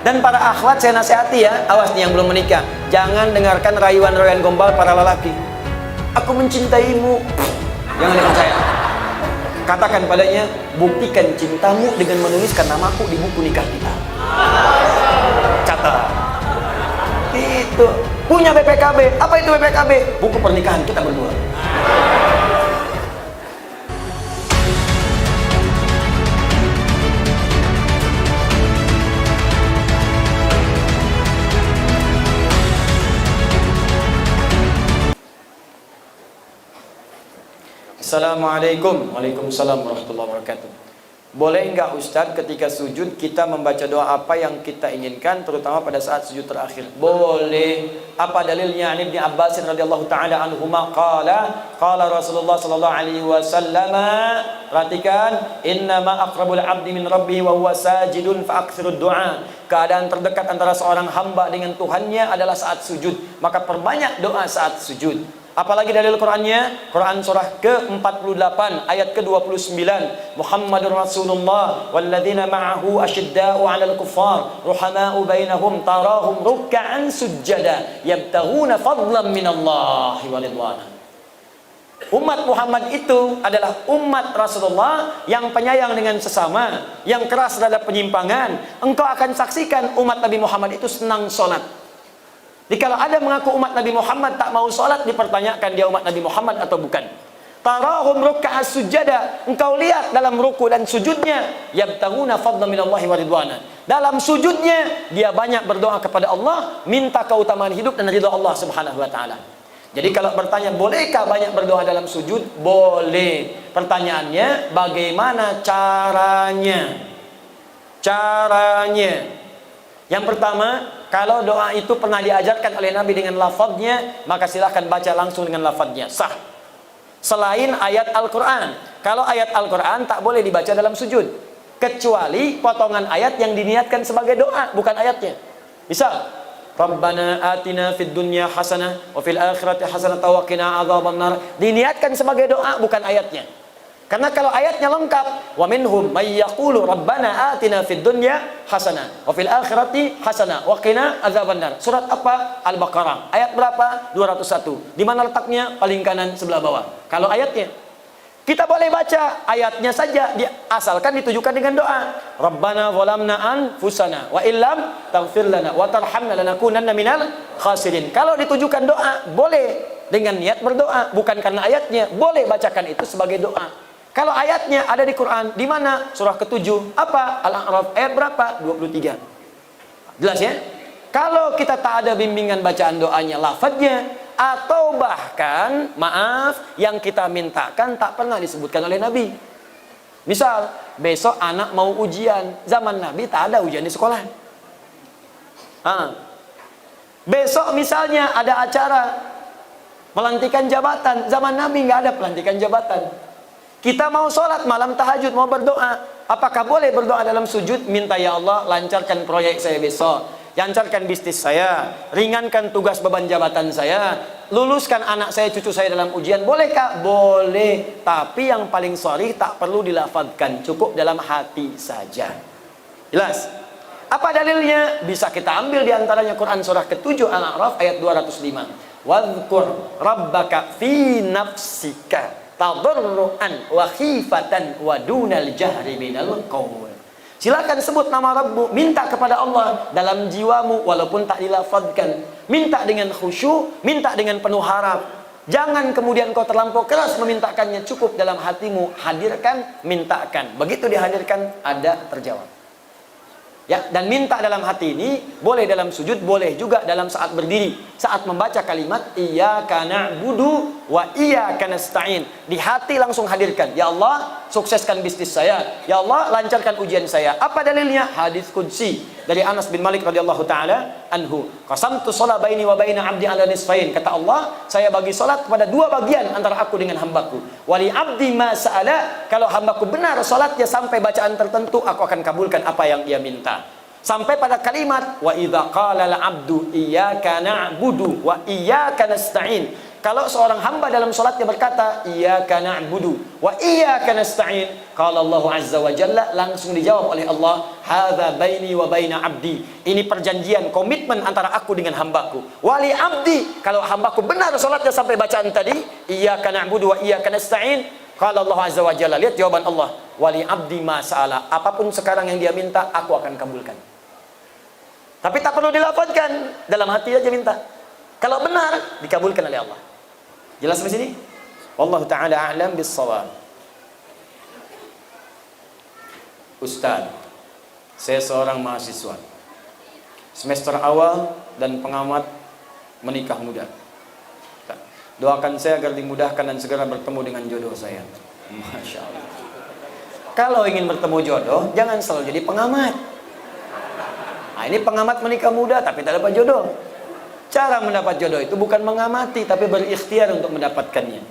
Dan para akhwat saya nasihati ya, awas nih yang belum menikah, jangan dengarkan rayuan-rayuan gombal para lelaki. Aku mencintaimu, jangan dengar saya. Katakan padanya, buktikan cintamu dengan menuliskan namaku di buku nikah kita. Catat. Itu punya BPKB. Apa itu BPKB? Buku pernikahan kita berdua. Assalamualaikum. Waalaikumsalam warahmatullahi wabarakatuh. Boleh enggak Ustadz ketika sujud kita membaca doa apa yang kita inginkan, terutama pada saat sujud terakhir? Boleh. Apa dalilnya? An Ibnu Abbas radhiyallahu taala anhuma qala Rasulullah sallallahu alaihi wasallam, perhatikan, innama aqrabul abdi min rabbih wa huwa sajidun fa aktsirud du'a. Keadaan terdekat antara seorang hamba dengan Tuhannya adalah saat sujud, maka perbanyak doa saat sujud. Apalagi dalil Qur'annya? Quran surah ke-48 ayat ke-29. Muhammadur Rasulullah walladzina ma'ahu asyidda'u 'alal kuffar ruhama'u bainahum tarahum ruk'an sujada yabtaghuna fadlan minallahi wa ridwana. Umat Muhammad itu adalah umat Rasulullah yang penyayang dengan sesama, yang keras terhadap penyimpangan. Engkau akan saksikan umat Nabi Muhammad itu senang sholat. Jadi kalau ada mengaku umat Nabi Muhammad tak mau sholat, dipertanyakan dia umat Nabi Muhammad atau bukan. Tarahum ruk'a sujada, engkau lihat dalam ruku dan sujudnya, yabtaguna fadlan minallahi wa ridwana. Dalam sujudnya dia banyak berdoa kepada Allah, minta keutamaan hidup dan ridha Allah Subhanahu wa taala. Jadi kalau bertanya bolehkah banyak berdoa dalam sujud? Boleh. Pertanyaannya bagaimana caranya? Yang pertama, kalau doa itu pernah diajarkan oleh Nabi dengan lafadznya, maka silahkan baca langsung dengan lafadznya, sah. Selain ayat Al-Quran. Kalau ayat Al-Quran tak boleh dibaca dalam sujud, kecuali potongan ayat yang diniatkan sebagai doa, bukan ayatnya. Misal, Rabbana atina fid dunya hasanah wa fil akhirati hasanah wa qina adzabannar, diniatkan sebagai doa, bukan ayatnya. Karena kalau ayatnya lengkap, wa minhum may yaqulu rabbana atina fid dunya hasanah wa fil akhirati hasanah wa qina adzabannar. Surat apa? Al-Baqarah. Ayat berapa? 201. Di mana letaknya? Paling kanan sebelah bawah. Kalau ayatnya, kita boleh baca ayatnya saja, asalkan ditujukan dengan doa. Rabbana zalamna anfusana wa illam taghfir lana wa tarhamna lanakunanna minal khasirin. Kalau ditujukan doa, boleh dengan niat berdoa, bukan karena ayatnya. Boleh bacakan itu sebagai doa. Kalau ayatnya ada di Quran, di mana? Surah ke-7. Apa? Al-A'raf ayat berapa? 23. Jelas ya? Kalau kita tak ada bimbingan bacaan doanya, lafadznya, atau bahkan, maaf, yang kita mintakan tak pernah disebutkan oleh Nabi. Misal, besok anak mau ujian. Zaman Nabi tak ada ujian di sekolah. Besok misalnya ada acara pelantikan jabatan. Zaman Nabi nggak ada pelantikan jabatan. Kita mau sholat malam tahajud, mau berdoa, apakah boleh berdoa dalam sujud? Minta, ya Allah lancarkan proyek saya besok, lancarkan bisnis saya, ringankan tugas beban jabatan saya, luluskan anak saya, cucu saya dalam ujian. Bolehkah? Boleh. Tapi yang paling sharih tak perlu dilafadzkan, cukup dalam hati saja. Jelas? Apa dalilnya? Bisa kita ambil diantaranya Quran surah ke-7 Al-A'raf ayat 205. Wadhkur rabbaka fi nafsika tadarruan wa khifatan wa dunal jahri minal qaul. Silakan sebut nama Rabbu, minta kepada Allah dalam jiwamu walaupun tak dilafadzkan. Minta dengan khusyuk, minta dengan penuh harap. Jangan kemudian kau terlampau keras memintakannya, cukup dalam hatimu, hadirkan, mintakan. Begitu dihadirkan, ada terjawab. Ya, dan minta dalam hati ini boleh dalam sujud, boleh juga dalam saat berdiri. Saat membaca kalimat iyyaka na'budu wa iyyaka nasta'in, di hati langsung hadirkan, ya Allah sukseskan bisnis saya, ya Allah lancarkan ujian saya. Apa dalilnya? Hadis qudsi dari Anas bin Malik radhiyallahu taala anhu. Qasamtu shalah baini wa baina 'abdi 'ala nisfain. Kata Allah, saya bagi salat kepada dua bagian antara aku dengan hambaku. Wali 'abdi ma sa'ala, kalau hambaku benar salatnya sampai bacaan tertentu, aku akan kabulkan apa yang dia minta. Sampai pada kalimat wa idza qala al-'abdu iyyaka na'budu wa iyyaka nasta'in. Kalau seorang hamba dalam sholatnya berkata, iyyaka na'budu wa iyyaka nasta'in, qala Allah azza wa jalla, langsung dijawab oleh Allah, hadza baini wa baina abdi. Ini perjanjian, komitmen antara aku dengan hambaku. Wali abdi, kalau hambaku benar sholatnya sampai bacaan tadi, iyyaka na'budu wa iyyaka nasta'in, qala Allah azza wa jalla. Lihat jawaban Allah, wali abdi ma sa'ala. Apapun sekarang yang dia minta, aku akan kabulkan. Tapi tak perlu dilafazkan, dalam hati aja minta. Kalau benar, dikabulkan oleh Allah. Jelas di sini? Wallahu taala a'lam bis-shawab. Ustaz, saya seorang mahasiswa semester awal dan pengamat menikah muda. Doakan saya agar dimudahkan dan segera bertemu dengan jodoh saya. Masya Allah. Kalau ingin bertemu jodoh, jangan selalu jadi pengamat. Nah, ini pengamat menikah muda tapi tak dapat jodoh. Cara mendapat jodoh itu bukan mengamati, tapi berikhtiar untuk mendapatkannya.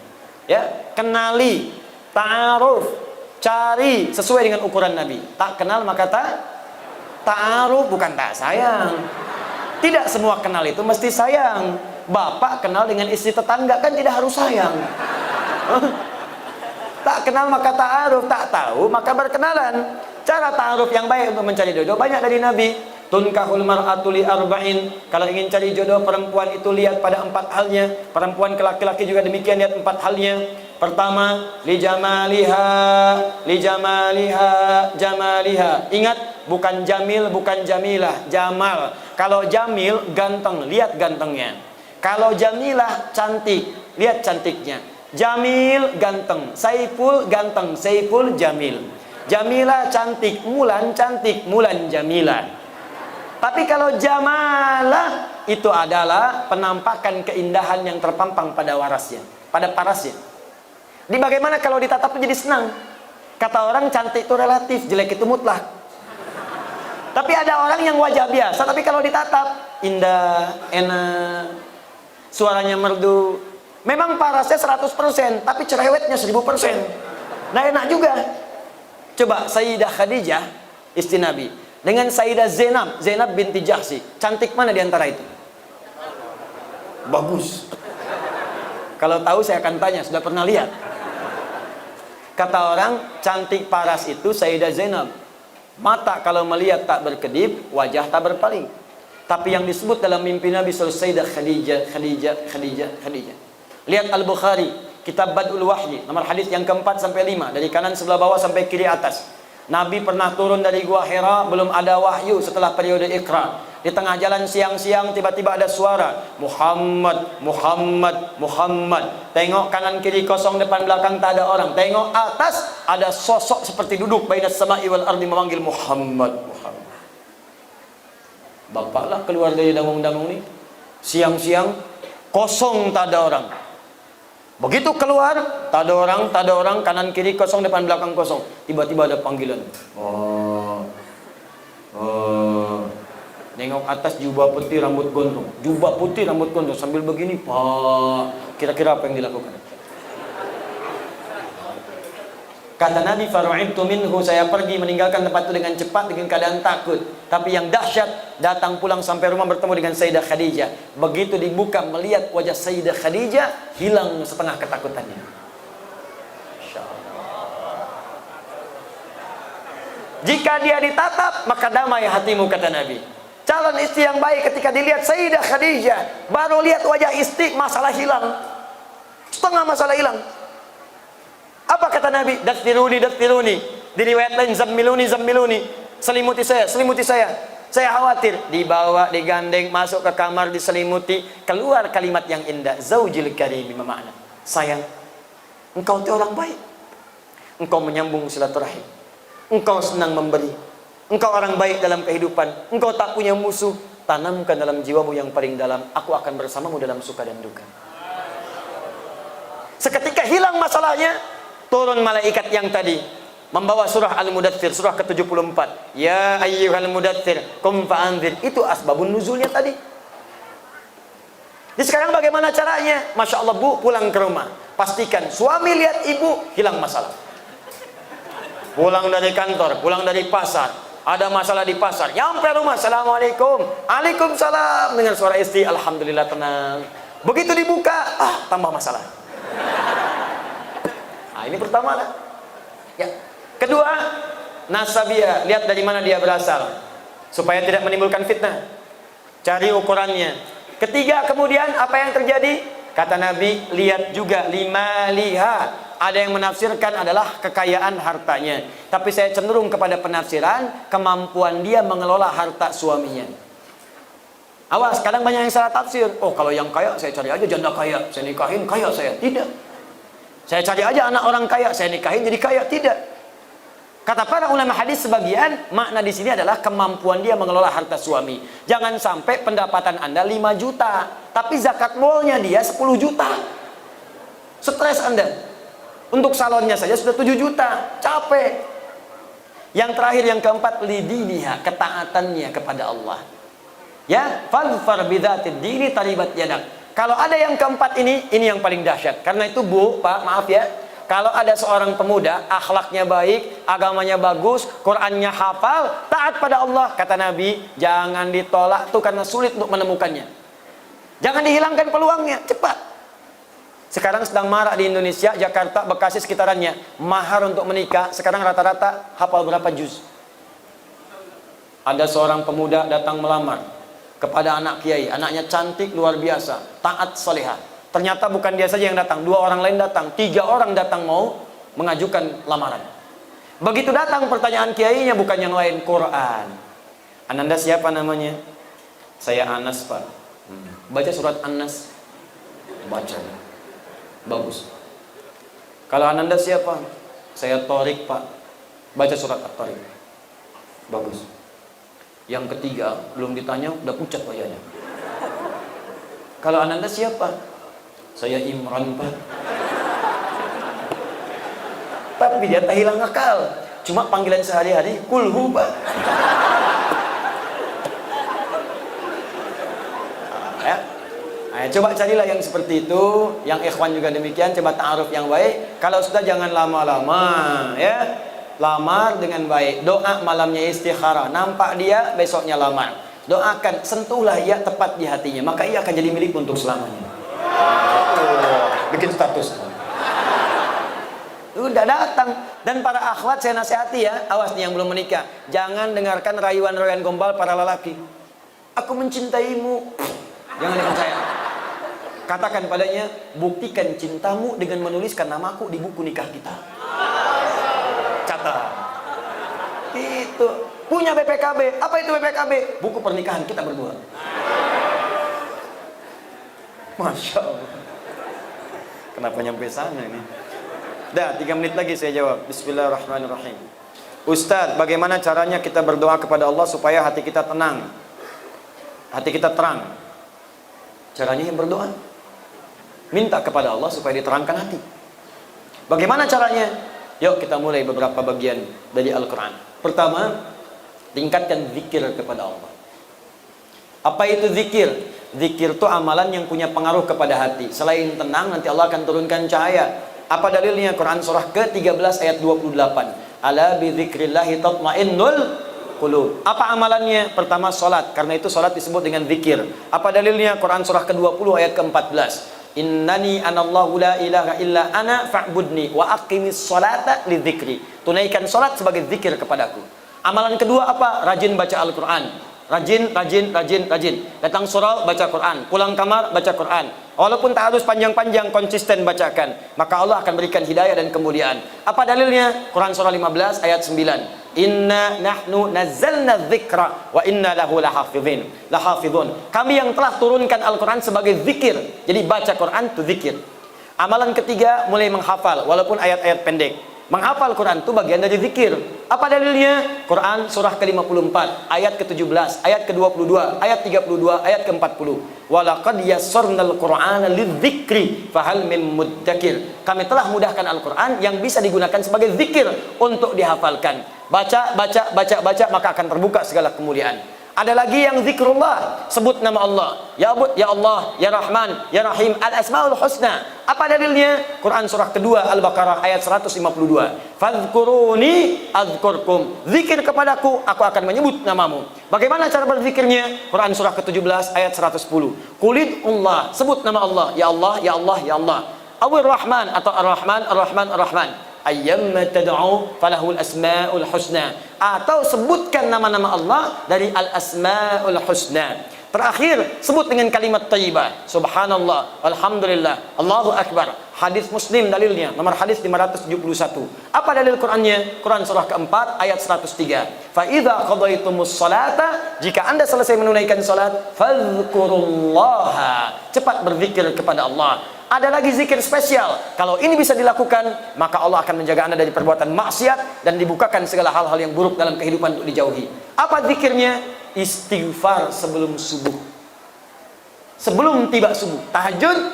Ya, kenali, ta'aruf, cari sesuai dengan ukuran Nabi. Tak kenal maka ta'aruf, bukan tak sayang. Tidak semua kenal itu mesti sayang. Bapak kenal dengan istri tetangga kan tidak harus sayang. Tak kenal maka ta'aruf, tak tahu maka berkenalan. Cara ta'aruf yang baik untuk mencari jodoh banyak dari Nabi. Tunkahul mar'atu li arba'in. Kalau ingin cari jodoh perempuan itu lihat pada 4 halnya. Perempuan ke laki-laki juga demikian, lihat 4 halnya. Pertama, li jamaliha, jamaliha. Ingat, bukan jamil, bukan jamilah, jamal. Kalau jamil ganteng, lihat gantengnya. Kalau jamilah cantik, lihat cantiknya. Jamil ganteng, Saiful ganteng, Saiful jamil. Jamilah cantik, Mulan cantik, Mulan jamilah. Tapi kalau jamalah itu adalah penampakan keindahan yang terpampang pada warasnya, pada parasnya. Di bagaimana kalau ditatap jadi senang? Kata orang cantik itu relatif, jelek itu mutlak. Tapi ada orang yang wajah biasa, tapi kalau ditatap indah, enak, suaranya merdu. Memang parasnya 100%, tapi cerewetnya 1000%. Nah enak juga. Coba Sayyidah Khadijah, istri Nabi, dengan Sayyidah Zainab binti Jahsy, cantik mana di antara itu? Bagus. Kalau tahu saya akan tanya, sudah pernah lihat? Kata orang, cantik paras itu Sayyidah Zainab. Mata kalau melihat tak berkedip, wajah tak berpaling. Tapi yang disebut dalam mimpi Nabi Sayyidah Khadijah. Lihat Al-Bukhari, Kitab Bad'ul Wahyi, nomor hadis yang ke-4 sampai 5, dari kanan sebelah bawah sampai kiri atas. Nabi pernah turun dari Gua Hira, belum ada wahyu setelah periode Iqra. Di tengah jalan siang-siang tiba-tiba ada suara, Muhammad, Muhammad, Muhammad. Tengok kanan kiri kosong, depan belakang tak ada orang. Tengok atas ada sosok seperti duduk bainas sama'i wal ardi memanggil Muhammad, Muhammad. Bapaklah keluar dari dangung-dangung ini. Siang-siang kosong tak ada orang. Begitu keluar, tak ada orang, kanan kiri kosong, depan belakang kosong. Tiba-tiba ada panggilan. Nengok atas jubah putih rambut gondrong. Jubah putih rambut gondrong sambil begini, Pak. Kira-kira apa yang dilakukan? Kata Nabi, faru'ibtu minhu, saya pergi meninggalkan tempat itu dengan cepat dengan keadaan takut. Tapi yang dahsyat, datang pulang sampai rumah bertemu dengan Sayyidah Khadijah. Begitu dibuka melihat wajah Sayyidah Khadijah, hilang setengah ketakutannya. Jika dia ditatap, maka damai hatimu, kata Nabi. Calon istri yang baik ketika dilihat Sayyidah Khadijah, baru lihat wajah istri, masalah hilang. Setengah masalah hilang. Apa kata Nabi? Dathiruni, dathiruni. Di riwayat lain, zammiluni, zammiluni. Selimuti saya, selimuti saya. Saya khawatir. Dibawa, digandeng, masuk ke kamar, diselimuti. Keluar kalimat yang indah. Zaujil karim, makna. Sayang, engkau itu orang baik. Engkau menyambung silaturahim. Engkau senang memberi. Engkau orang baik dalam kehidupan. Engkau tak punya musuh. Tanamkan dalam jiwamu yang paling dalam. Aku akan bersamamu dalam suka dan duka. Seketika hilang masalahnya. Turun malaikat yang tadi membawa surah Al-Mudaththir, surah ke-74. Ya ayyuhal mudaththir, qum fa'anzir. Itu asbabun nuzulnya tadi. Jadi sekarang bagaimana caranya? Masya Allah, Bu, pulang ke rumah, pastikan suami lihat ibu, hilang masalah. Pulang dari kantor, pulang dari pasar, ada masalah di pasar, nyampe rumah, assalamualaikum, waalaikumsalam, dengan suara istri, alhamdulillah tenang. Begitu dibuka, tambah masalah. Nah, ini pertama lah. Ya. Kedua, nasabiyah, lihat dari mana dia berasal supaya tidak menimbulkan fitnah. Cari ukurannya. Ketiga, kemudian apa yang terjadi? Kata Nabi, lihat juga lima liha. Ada yang menafsirkan adalah kekayaan hartanya, tapi saya cenderung kepada penafsiran kemampuan dia mengelola harta suaminya. Awas, kadang banyak yang salah tafsir. Oh, kalau yang kaya saya cari aja janda kaya, saya nikahin kaya saya. Tidak. Saya cari aja anak orang kaya, saya nikahin jadi kaya. Tidak. Kata para ulama hadis sebagian, makna di sini adalah kemampuan dia mengelola harta suami. Jangan sampai pendapatan Anda 5 juta, tapi zakat molnya dia 10 juta. Stres Anda. Untuk salonnya saja sudah 7 juta, capek. Yang terakhir, yang keempat, lidiniha, ketaatannya kepada Allah. Ya, fadfar bidzatid dini taribat yadak. Kalau ada yang keempat ini yang paling dahsyat. Karena itu Bu, Pak, maaf ya. Kalau ada seorang pemuda, akhlaknya baik, agamanya bagus, Qur'annya hafal, taat pada Allah, kata Nabi, jangan ditolak tuh karena sulit untuk menemukannya. Jangan dihilangkan peluangnya, cepat. Sekarang sedang marak di Indonesia, Jakarta, Bekasi sekitarannya, mahar untuk menikah sekarang rata-rata hafal berapa juz. Ada seorang pemuda datang melamar kepada anak kiai, anaknya cantik luar biasa, taat salihah. Ternyata bukan dia saja yang datang, 2 orang lain datang, 3 orang datang mau mengajukan lamaran. Begitu datang pertanyaan kiainya bukan yang lain, Quran. Ananda siapa namanya? Saya Anas, Pak. Baca surat An-Nas. Baca. Bagus. Kalau Ananda siapa? Saya Torik, Pak. Baca surat At-Torik. Bagus. Yang ketiga, belum ditanya, udah pucat wajahnya. Kalau Ananda siapa? Saya Imran, Pak. Tapi dia tak hilang akal. Cuma panggilan sehari-hari, Kulhu, Pak. Ya. Nah, coba carilah yang seperti itu, yang ikhwan juga demikian, coba ta'aruf yang baik. Kalau sudah jangan lama-lama, ya. Lamar dengan baik, doa malamnya istikharah, nampak dia besoknya lamar. Doakan, sentuhlah ia tepat di hatinya, maka ia akan jadi milik untuk selamanya. Bikin status. Udah datang. Dan para akhwat saya nasihati ya, awas nih yang belum menikah, jangan dengarkan rayuan-rayuan gombal para lelaki. Aku mencintaimu. Jangan dipercaya. Katakan padanya, buktikan cintamu dengan menuliskan namaku di buku nikah kita. Catat. Itu. Punya BPKB. Apa itu BPKB? Buku pernikahan kita berdua. Masya Allah. Kenapa nyampe sana ini? Dah, 3 menit lagi saya jawab. Bismillahirrahmanirrahim. Ustadz, bagaimana caranya kita berdoa kepada Allah supaya hati kita tenang? Hati kita terang. Caranya yang berdoa. Minta kepada Allah supaya diterangkan hati. Bagaimana caranya? Yuk kita mulai beberapa bagian dari Al-Quran. Pertama, tingkatkan zikir kepada Allah. Apa itu zikir? Zikir itu amalan yang punya pengaruh kepada hati. Selain tenang, nanti Allah akan turunkan cahaya. Apa dalilnya? Quran surah ke-13 ayat 28. Ala bi dzikrillahi tatmainnul qulub. Apa amalannya? Pertama, salat. Karena itu salat disebut dengan zikir. Apa dalilnya? Quran surah ke-20 ayat ke-14. Innani anallahu la ilaha illa ana fa'budni wa aqimis salata lidzikri. Tunaikan salat sebagai zikir kepadaku. Amalan kedua apa? Rajin baca Al-Quran. Rajin. Datang surau, baca Quran. Pulang kamar, baca Quran. Walaupun tak harus panjang-panjang, konsisten bacakan. Maka Allah akan berikan hidayah dan kemuliaan. Apa dalilnya? Quran surah 15 ayat 9. Inna nahnu nazzalna dzikra wa inna lahu lahafidhun. Kami yang telah turunkan Al-Quran sebagai zikir. Jadi baca Quran itu zikir. Amalan ketiga, mulai menghafal walaupun ayat-ayat pendek. Menghafal Quran itu bagian dari zikir. Apa dalilnya? Quran surah ke-54 ayat ke-17, ayat ke-22, ayat 32, ayat ke-40. Walaqad yassarnal Qur'ana lidzikri fahal min muddakir. Kami telah mudahkan Al-Quran yang bisa digunakan sebagai zikir untuk dihafalkan. Baca, maka akan terbuka segala kemuliaan. Ada lagi yang zikrullah, sebut nama Allah. Ya Allah, Ya Rahman, Ya Rahim, Al-Asmaul Husna. Apa dalilnya? Quran surah kedua Al-Baqarah ayat 152. Fadhkuruni adzkurkum. Zikir kepadaku, aku akan menyebut namamu. Bagaimana cara berzikirnya? Quran surah ke-17 ayat 110. Qulidullah, sebut nama Allah. Ya Allah, Ya Allah, Ya Allah. Awir Rahman atau Ar-Rahman, Ar-Rahman, Ar-Rahman. Ayyamma tad'u falahul asmaul husna, atau sebutkan nama-nama Allah dari al-asmaul husna. Terakhir, sebut dengan kalimat thayyibah. Subhanallah, alhamdulillah, Allahu akbar. Hadis Muslim dalilnya, nomor hadis 571. Apa dalil Qur'annya? Quran surah keempat ayat 103. Fa idza qadaitumus salata, jika Anda selesai menunaikan salat, fadhkurullaha, cepat berzikir kepada Allah. Ada lagi zikir spesial. Kalau ini bisa dilakukan, maka Allah akan menjaga Anda dari perbuatan maksiat dan dibukakan segala hal-hal yang buruk dalam kehidupan untuk dijauhi. Apa zikirnya? Istighfar sebelum subuh. Sebelum tiba subuh, tahajud,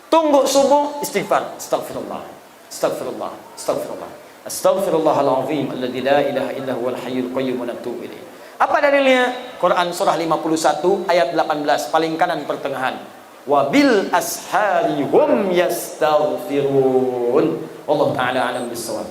tunggu subuh, istighfar. Astaghfirullah, astaghfirullah, astaghfirullah, astaghfirullahalazim alladzi la ilaha illa huwal hayyul qayyum wa natubu ilaih. Apa dalilnya? Quran surah 51 ayat 18, paling kanan pertengahan. Wabil ashari hum yastaghfirun. Wallahu ta'ala alam bissawab.